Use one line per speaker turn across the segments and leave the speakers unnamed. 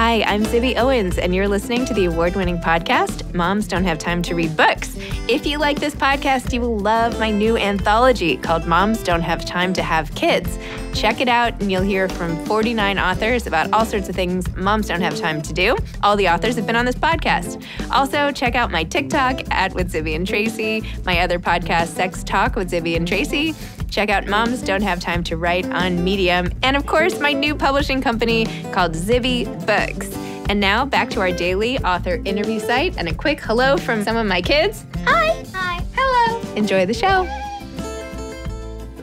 Hi, I'm Zibby Owens, and you're listening to the award-winning podcast, Moms Don't Have Time to Read Books. If you like this podcast, you will love my new anthology called Moms Don't Have Time to Have Kids. Check it out, and you'll hear from 49 authors about all sorts of things moms don't have time to do. All the authors have been on this podcast. Also, check out my TikTok, @with Zibby and Tracy, my other podcast, Sex Talk with Zibby and Tracy. Check out Moms Don't Have Time to Write on Medium. And of course, my new publishing company called Zibby Books. And now back to our daily author interview site and a quick hello from some of my kids. Hi.
Hi.
Hello. Enjoy the show.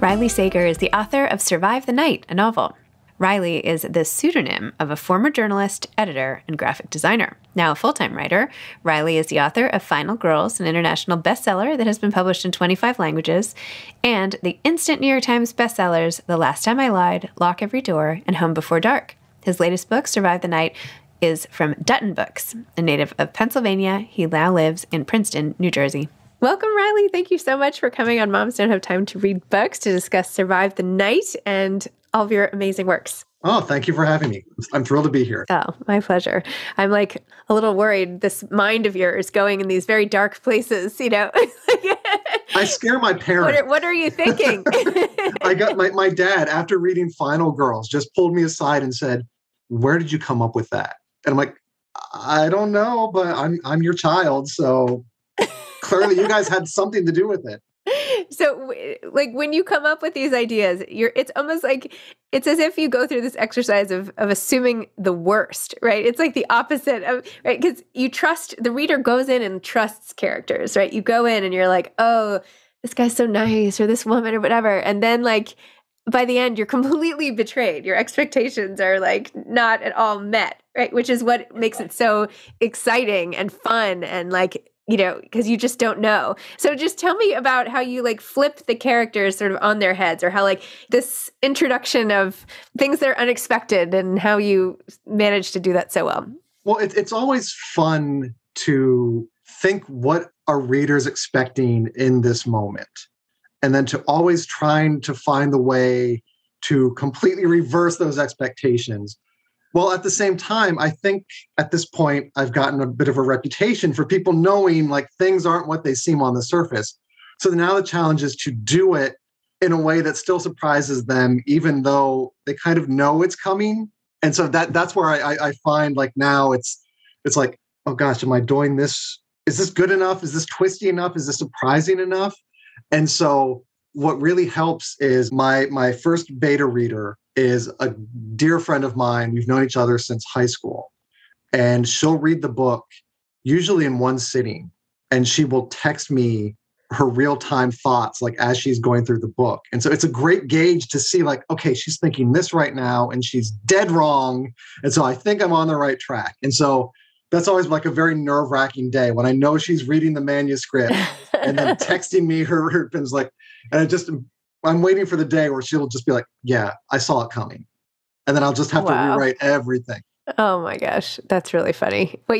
Riley Sager is the author of Survive the Night, a novel. Riley is the pseudonym of a former journalist, editor, and graphic designer. Now a full-time writer, Riley is the author of Final Girls, an international bestseller that has been published in 25 languages, and the instant New York Times bestsellers The Last Time I Lied, Lock Every Door, and Home Before Dark. His latest book, Survive the Night, is from Dutton Books. A native of Pennsylvania, he now lives in Princeton, New Jersey. Welcome, Riley. Thank you so much for coming on Moms Don't Have Time to Read Books to discuss Survive the Night and all of your amazing works.
Oh, thank you for having me. I'm thrilled to be here.
Oh, my pleasure. I'm like a little worried, this mind of yours going in these very dark places, you know.
I scare my parents.
What are you thinking?
I got my dad, after reading Final Girls, just pulled me aside and said, "Where did you come up with that?" And I'm like, "I don't know, but I'm your child, so clearly you guys had something to do with it."
So, like, when you come up with these ideas, it's almost like, it's as if you go through this exercise of assuming the worst, right? It's like the opposite of, right? Because the reader goes in and trusts characters, right? You go in and you're like, oh, this guy's so nice, or this woman, or whatever. And then, like, by the end, you're completely betrayed. Your expectations are, like, not at all met, right? Which is what makes it so exciting and fun and, like, you know, because you just don't know. So just tell me about how you, like, flip the characters sort of on their heads, or how, like, this introduction of things that are unexpected and how you manage to do that so well.
Well, it's always fun to think what are readers expecting in this moment, and then to always trying to find the way to completely reverse those expectations. Well, at the same time, I think at this point, I've gotten a bit of a reputation for people knowing, like, things aren't what they seem on the surface. So now the challenge is to do it in a way that still surprises them, even though they kind of know it's coming. And so that's where I find, like, now it's like, oh gosh, am I doing this? Is this good enough? Is this twisty enough? Is this surprising enough? And so what really helps is my first beta reader is a dear friend of mine. We've known each other since high school, and she'll read the book usually in one sitting, and she will text me her real-time thoughts, like, as she's going through the book. And so it's a great gauge to see, like, okay, she's thinking this right now and she's dead wrong. And so I think I'm on the right track. And so that's always, like, a very nerve-wracking day when I know she's reading the manuscript and then texting me her things, like, and I'm waiting for the day where she'll just be like, yeah, I saw it coming. And then I'll just have to rewrite everything.
Oh my gosh, that's really funny. But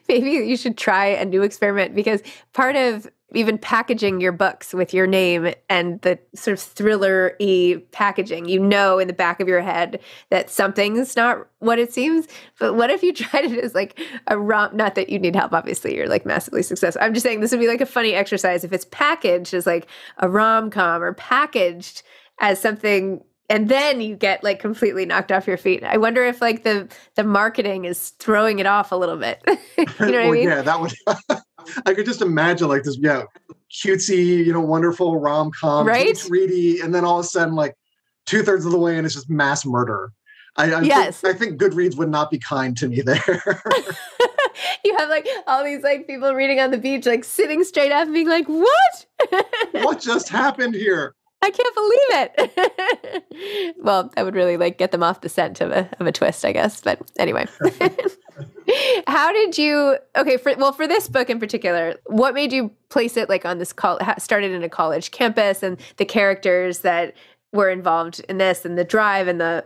maybe you should try a new experiment, because part of even packaging your books with your name and the sort of thriller-y packaging, you know, in the back of your head that something's not what it seems. But what if you tried it as, like, a not that you need help, obviously, you're, like, massively successful. I'm just saying this would be, like, a funny exercise if it's packaged as, like, a rom-com, or packaged as something, and then you get, like, completely knocked off your feet. I wonder if, like, the marketing is throwing it off a little bit. You know what I mean?
Yeah, that would. I could just imagine, like, this, cutesy, wonderful rom-com,
right?
Reedy, and then all of a sudden, like, 2/3 of the way, and it's just mass murder. I think Goodreads would not be kind to me there.
You have, like, all these, like, people reading on the beach, like, sitting straight up and being like, what?
What just happened here?
I can't believe it. Well, I would really, like, get them off the scent of a twist, I guess. But anyway. How did you, for this book in particular, what made you place it, like, on this started in a college campus, and the characters that were involved in this, and the drive, and the,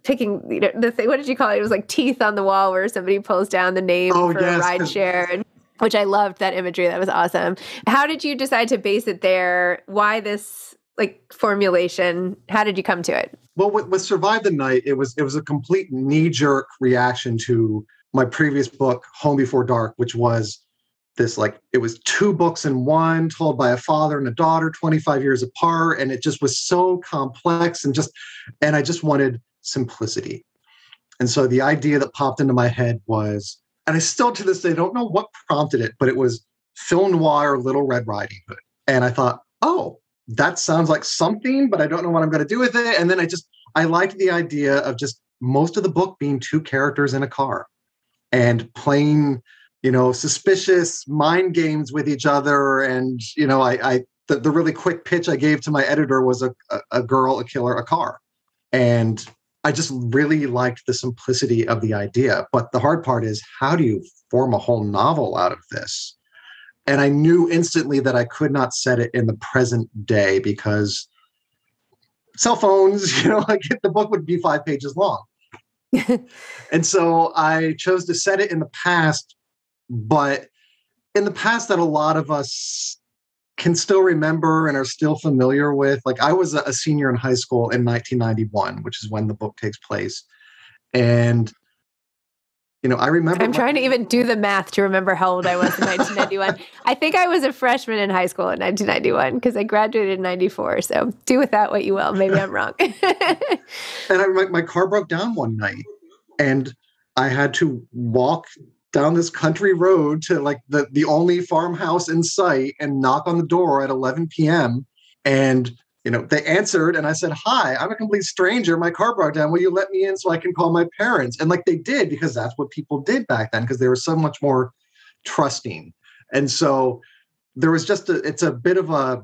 picking, the thing, what did you call it? It was like teeth on the wall where somebody pulls down the name for a ride share, which I loved that imagery. That was awesome. How did you decide to base it there? Why this like formulation? How did you come to it?
Well, with Survive the Night, it was a complete knee-jerk reaction to my previous book, Home Before Dark, which was this, like, it was two books in one, told by a father and a daughter 25 years apart, and it just was so complex, and I just wanted simplicity. And so the idea that popped into my head was, and I still to this day don't know what prompted it, but it was film noir Little Red Riding Hood. And I thought, oh, that sounds like something, but I don't know what I'm going to do with it. And then I liked the idea of just most of the book being two characters in a car and playing, suspicious mind games with each other. And, the really quick pitch I gave to my editor was a girl, a killer, a car. And I just really liked the simplicity of the idea. But the hard part is, how do you form a whole novel out of this? And I knew instantly that I could not set it in the present day because cell phones, the book would be 5 pages long. And so I chose to set it in the past, but in the past that a lot of us can still remember and are still familiar with. Like, I was a senior in high school in 1991, which is when the book takes place. And I remember.
I'm trying to even do the math to remember how old I was in 1991. I think I was a freshman in high school in 1991 because I graduated in 94. So do with that what you will. Maybe I'm wrong.
And my car broke down one night and I had to walk down this country road to like the only farmhouse in sight and knock on the door at 11 p.m. And they answered and I said, "Hi, I'm a complete stranger. My car broke down. Will you let me in so I can call my parents?" And like they did, because that's what people did back then, because they were so much more trusting. And so there was just it's a bit of a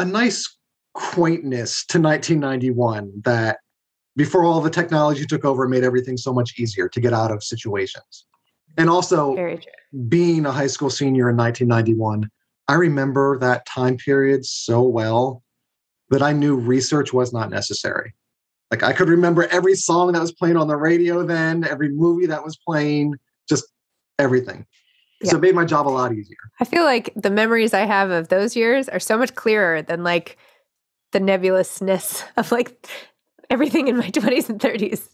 nice quaintness to 1991 that before all the technology took over, made everything so much easier to get out of situations. And also being a high school senior in 1991, I remember that time period so well that I knew research was not necessary. Like, I could remember every song that was playing on the radio then, every movie that was playing, just everything. Yeah. So it made my job a lot easier.
I feel like the memories I have of those years are so much clearer than like the nebulousness of like everything in my 20s and 30s.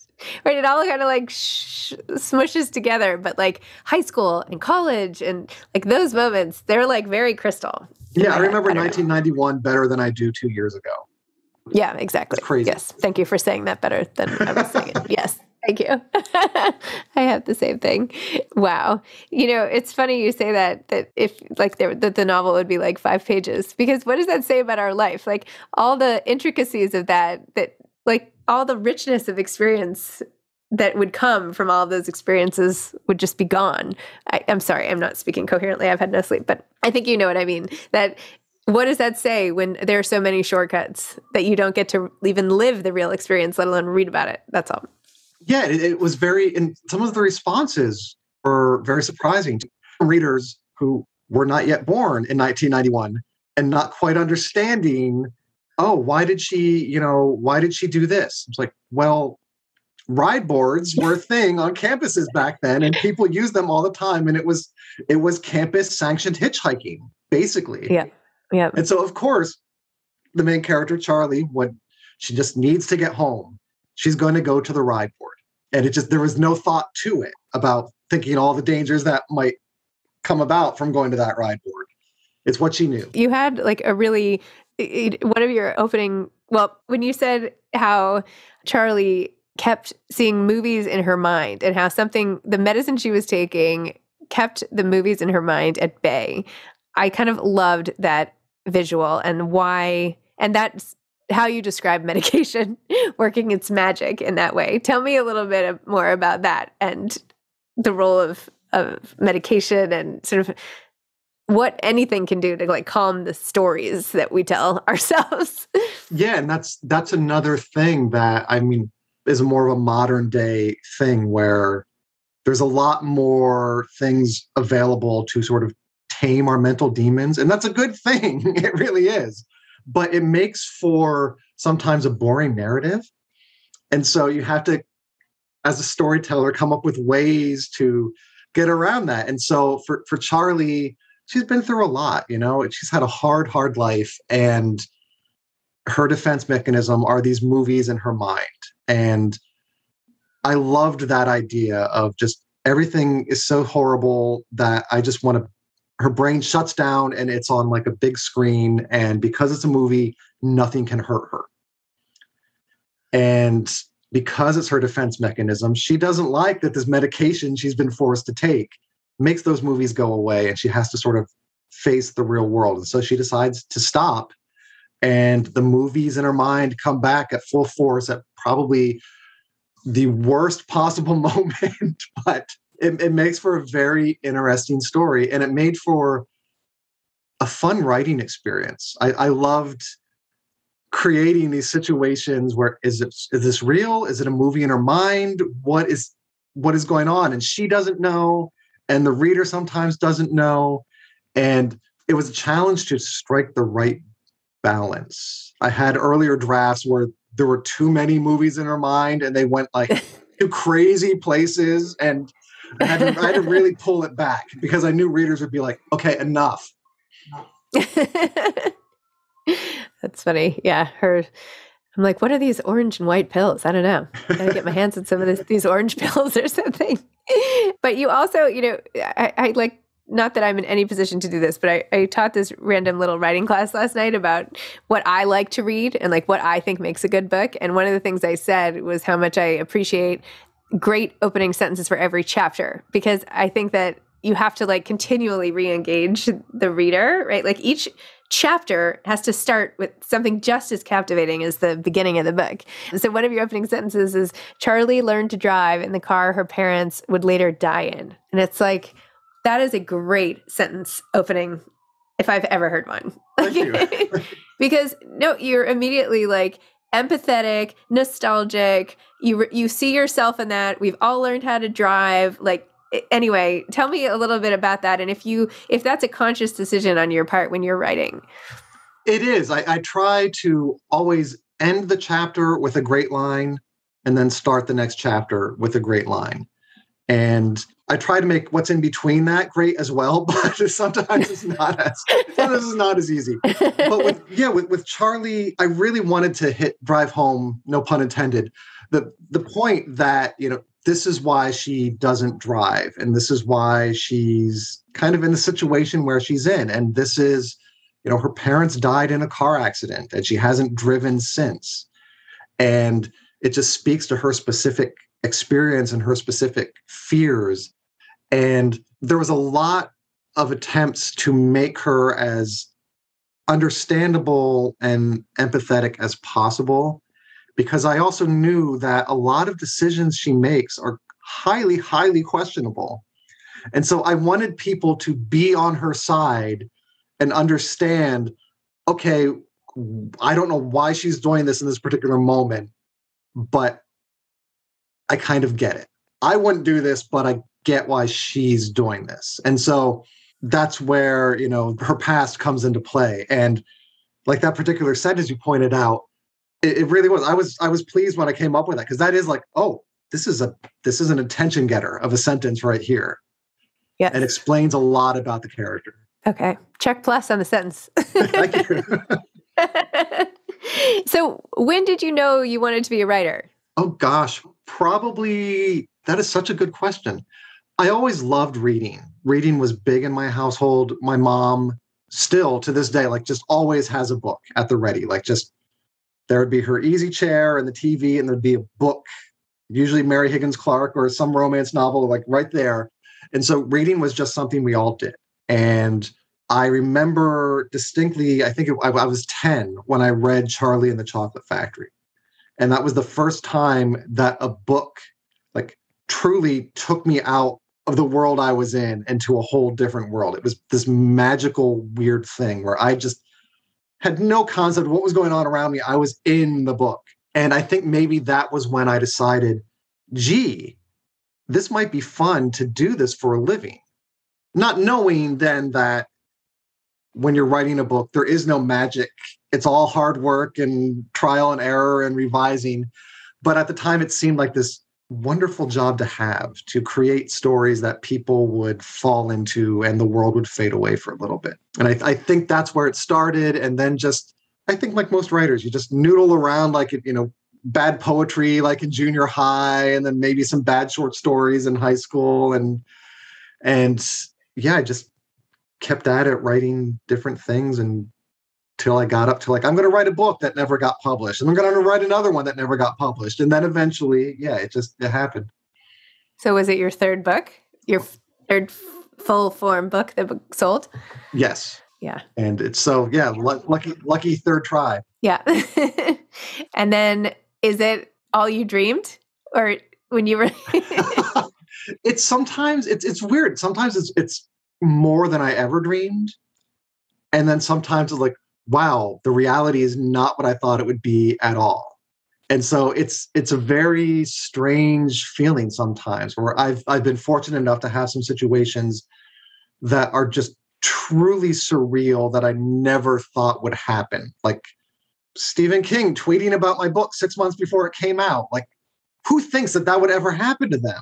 Right? It all kind of like smushes together, but like high school and college and like those moments, they're like very crystal.
Yeah, I remember 1991 better than I do 2 years ago.
Yeah, exactly.
It's crazy.
Yes. Thank you for saying that better than I was saying it. Yes. Thank you. I have the same thing. Wow. It's funny you say that if like that the novel would be like 5 pages, because what does that say about our life? Like all the intricacies of that like all the richness of experience that would come from all of those experiences would just be gone. I'm sorry, I'm not speaking coherently. I've had no sleep, but I think you know what I mean. That what does that say when there are so many shortcuts that you don't get to even live the real experience, let alone read about it? That's all.
Yeah, it was and some of the responses were very surprising to readers who were not yet born in 1991 and not quite understanding, oh, why did she do this? It's like, well, ride boards were a thing on campuses back then, and people used them all the time. And it was campus sanctioned hitchhiking, basically.
Yeah. Yeah.
And so, of course, the main character, Charlie, when she just needs to get home, she's going to go to the ride board. And there was no thought to it about thinking all the dangers that might come about from going to that ride board. It's what she knew.
You had like one of your opening, when you said how Charlie kept seeing movies in her mind and how the medicine she was taking kept the movies in her mind at bay. I kind of loved that visual and why, and that's how you describe medication working its magic in that way. Tell me a little bit more about that and the role of medication and sort of what anything can do to like calm the stories that we tell ourselves.
Yeah, and that's another thing that is more of a modern day thing where there's a lot more things available to sort of tame our mental demons, and that's a good thing. It really is. But it makes for sometimes a boring narrative. And so you have to, as a storyteller, come up with ways to get around that. And so for Charlie, she's been through a lot, she's had a hard life, and her defense mechanism are these movies in her mind. And I loved that idea of just everything is so horrible that I just want to, her brain shuts down and it's on like a big screen. And because it's a movie, nothing can hurt her. And because it's her defense mechanism, she doesn't like that this medication she's been forced to take makes those movies go away, and she has to sort of face the real world. And so she decides to stop, and the movies in her mind come back at full force at probably the worst possible moment, but it makes for a very interesting story, and it made for a fun writing experience. I loved creating these situations where is this real? Is it a movie in her mind? What is going on? And she doesn't know, and the reader sometimes doesn't know. And it was a challenge to strike the right balance. I had earlier drafts where there were too many movies in her mind and they went like to crazy places, and I had to really pull it back because I knew readers would be like, okay, enough.
That's funny. Yeah. I'm like, what are these orange and white pills? I don't know. I gotta get my hands on some of these orange pills or something. But you also, I like, not that I'm in any position to do this, but I taught this random little writing class last night about what I like to read and like what I think makes a good book. And one of the things I said was how much I appreciate great opening sentences for every chapter, because I think that you have to like continually re-engage the reader, right? Like each chapter has to start with something just as captivating as the beginning of the book. So one of your opening sentences is, Charlie learned to drive in the car her parents would later die in. And it's like, that is a great sentence opening if I've ever heard one.
Thank you.
Because no, you're immediately like empathetic, nostalgic. You see yourself in that. We've all learned how to drive. Like, anyway, tell me a little bit about that. And if that's a conscious decision on your part when you're writing.
It is. I try to always end the chapter with a great line and then start the next chapter with a great line. And I try to make what's in between that great as well, but sometimes it's not as easy. But with Charlie, I really wanted to drive home, no pun intended, the point that, this is why she doesn't drive, and this is why she's kind of in the situation where she's in. And this is, her parents died in a car accident and she hasn't driven since. And it just speaks to her specific experience and her specific fears. And there was a lot of attempts to make her as understandable and empathetic as possible, because I also knew that a lot of decisions she makes are highly, highly questionable. And so I wanted people to be on her side and understand, okay, I don't know why she's doing this in this particular moment, but I kind of get it. I wouldn't do this, but I get why she's doing this. And so that's where, her past comes into play. And like that particular sentence you pointed out, it really was. I was pleased when I came up with that, because that is like, oh, this is an attention getter of a sentence right here.
Yeah.
It explains a lot about the character.
Okay. Check plus on the sentence.
Thank you.
So when did you know you wanted to be a writer?
Oh gosh, probably, that is such a good question. I always loved reading. Reading was big in my household. My mom still to this day, like just always has a book at the ready. Like just, there would be her easy chair and the TV, and there'd be a book, usually Mary Higgins Clark or some romance novel, like right there. And so reading was just something we all did. And I remember distinctly, I think I was 10 when I read Charlie and the Chocolate Factory. And that was the first time that a book like truly took me out of the world I was in into a whole different world. It was this magical, weird thing where I just had no concept of what was going on around me. I was in the book. And I think maybe that was when I decided, gee, this might be fun to do this for a living. Not knowing then that when you're writing a book, there is no magic. It's all hard work and trial and error and revising. But at the time, it seemed like this wonderful job to have, to create stories that people would fall into and the world would fade away for a little bit. And I think that's where it started. And then just I think like most writers, you just noodle around like, bad poetry like in junior high, and then maybe some bad short stories in high school. And yeah, I just kept at it, writing different things until I got up to like, I'm going to write a book that never got published. And I'm going to write another one that never got published. And then eventually, yeah, it happened.
So was it your third book? Your third full form book that sold?
Yes.
Yeah.
And it's lucky third try.
Yeah. And then is it all you dreamed? Or when you were
it's weird. Sometimes it's more than I ever dreamed. And then sometimes it's like, wow, the reality is not what I thought it would be at all. And so it's a very strange feeling sometimes, where I've been fortunate enough to have some situations that are just truly surreal that I never thought would happen. Like Stephen King tweeting about my book 6 months before it came out. Like, who thinks that would ever happen to them?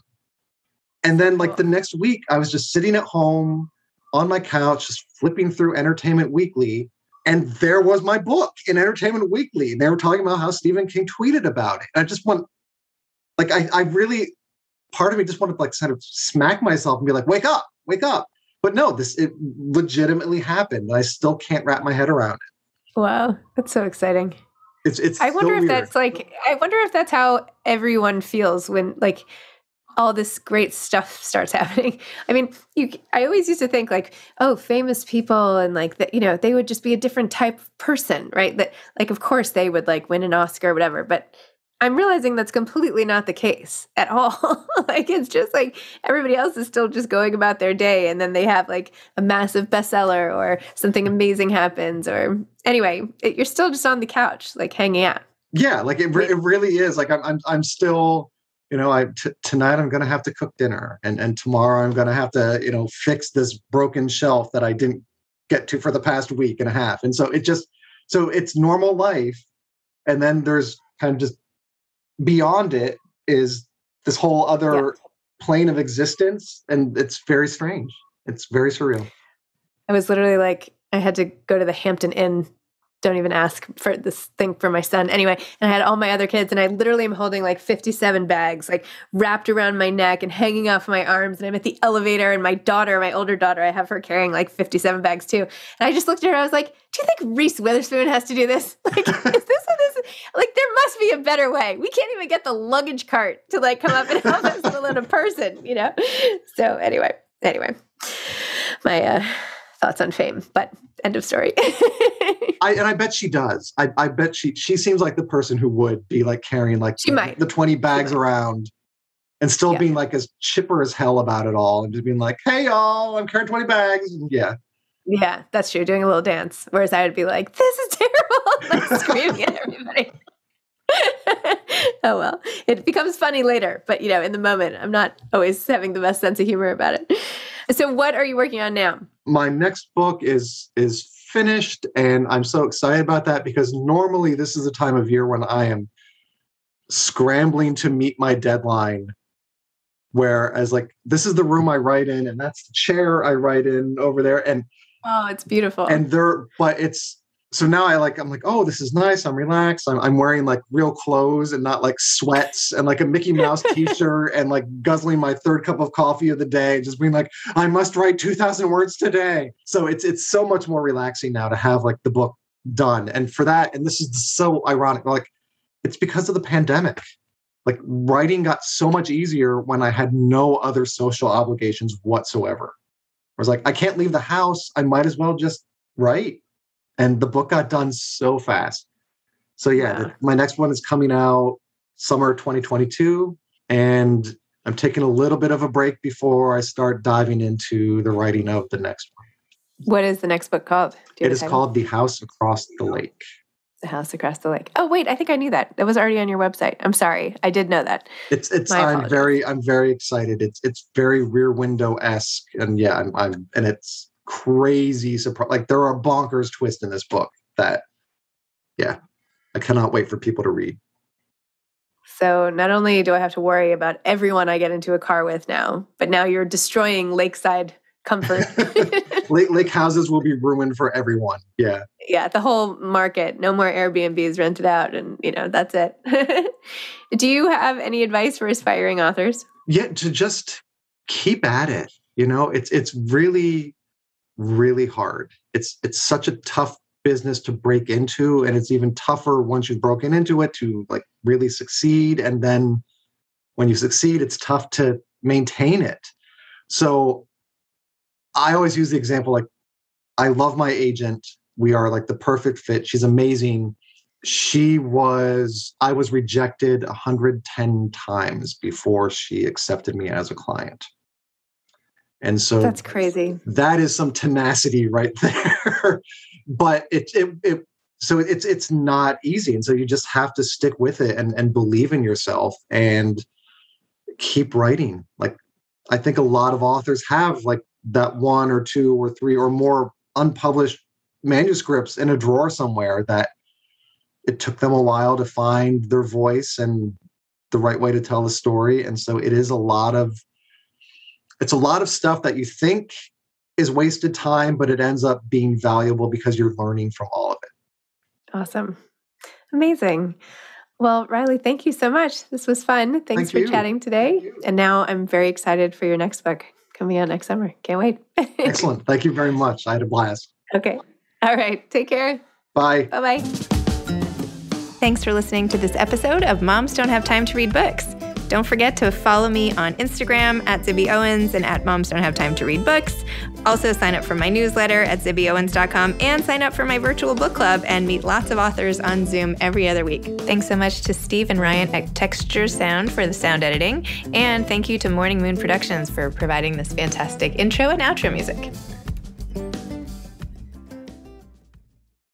And then like the next week, I was just sitting at home on my couch, just flipping through Entertainment Weekly. And there was my book in Entertainment Weekly. And they were talking about how Stephen King tweeted about it. And I just I really, part of me just wanted to like kind of smack myself and be like, wake up, wake up. But no, it legitimately happened. I still can't wrap my head around it.
Wow, that's so exciting.
It's
I wonder
so
if
weird.
I wonder if that's how everyone feels when like all this great stuff starts happening. I mean, I always used to think like, oh, famous people and like that, they would just be a different type of person, right? That like, of course they would like win an Oscar or whatever, but I'm realizing that's completely not the case at all. Like, it's just like everybody else is still just going about their day. And then they have like a massive bestseller or something amazing happens, or anyway, you're still just on the couch, like hanging out.
Yeah. Like it really is. Like I'm still, tonight I'm going to have to cook dinner, and tomorrow I'm going to have to, fix this broken shelf that I didn't get to for the past week and a half. And so it's normal life. And then there's kind of just beyond it is this whole other plane of existence. And it's very strange. It's very surreal.
I was literally like, I had to go to the Hampton Inn. Don't even ask for this thing for my son. Anyway, and I had all my other kids, and I literally am holding like 57 bags, like wrapped around my neck and hanging off my arms. And I'm at the elevator, and my older daughter, I have her carrying like 57 bags too. And I just looked at her, I was like, do you think Reese Witherspoon has to do this? Like, is this what this is? Like, there must be a better way. We can't even get the luggage cart to like come up and help us fill in a person, So anyway, my thoughts on fame, but end of story.
I bet she does. I bet she seems like the person who would be like carrying like the 20 bags around and still being like as chipper as hell about it all, and just being like, hey y'all, I'm carrying 20 bags. And
yeah, that's true. Doing a little dance. Whereas I would be like, this is terrible. Like screaming at everybody. Oh, well, it becomes funny later, but in the moment, I'm not always having the best sense of humor about it. So what are you working on now? My
next book is finished, and I'm so excited about that, because normally this is a time of year when I am scrambling to meet my deadline, whereas like this is the room I write in, and that's the chair I write in over there, and
oh, it's beautiful.
And so now I'm like, oh, this is nice. I'm relaxed. I'm wearing like real clothes and not like sweats and like a Mickey Mouse t-shirt and like guzzling my third cup of coffee of the day, just being like, I must write 2,000 words today. So it's so much more relaxing now to have like the book done. And for that, and this is so ironic, like it's because of the pandemic. Like writing got so much easier when I had no other social obligations whatsoever. I was like, I can't leave the house. I might as well just write. And the book got done so fast. So my next one is coming out summer 2022. And I'm taking a little bit of a break before I start diving into the writing of the next one.
What is the next book called?
It is called The House Across the Lake.
The House Across the Lake. Oh, wait, I think I knew that. That was already on your website. I'm sorry. I did know that.
I'm very excited. It's very Rear Window-esque. And and it's crazy surprise. Like there are bonkers twists in this book that, I cannot wait for people to read.
So not only do I have to worry about everyone I get into a car with now, but now you're destroying lakeside comfort.
Lake houses will be ruined for everyone. Yeah.
Yeah, the whole market. No more Airbnbs rented out, and that's it. Do you have any advice for aspiring authors?
Yeah, to just keep at it. It's really, really hard. It's such a tough business to break into, and it's even tougher once you've broken into it to like really succeed. And then when you succeed, it's tough to maintain it. So I always use the example, like, I love my agent. We are like the perfect fit. She's amazing. I was rejected 110 times before she accepted me as a client. And so
that's crazy.
That is some tenacity right there. But it's not easy. And so you just have to stick with it and believe in yourself and keep writing. Like, I think a lot of authors have like that 1 or 2 or 3 or more unpublished manuscripts in a drawer somewhere that it took them a while to find their voice and the right way to tell the story. And so it's a lot of stuff that you think is wasted time, but it ends up being valuable because you're learning from all of it.
Awesome. Amazing. Well, Riley, thank you so much. This was fun. Thanks for chatting today. And now I'm very excited for your next book coming out next summer. Can't wait.
Excellent. Thank you very much. I had a blast.
Okay. All right. Take care.
Bye.
Bye-bye. Thanks for listening to this episode of Moms Don't Have Time to Read Books. Don't forget to follow me on Instagram at Zibby Owens and at Moms Don't Have Time to Read Books. Also sign up for my newsletter at zibbyowens.com and sign up for my virtual book club and meet lots of authors on Zoom every other week. Thanks so much to Steve and Ryan at Texture Sound for the sound editing. And thank you to Morning Moon Productions for providing this fantastic intro and outro music.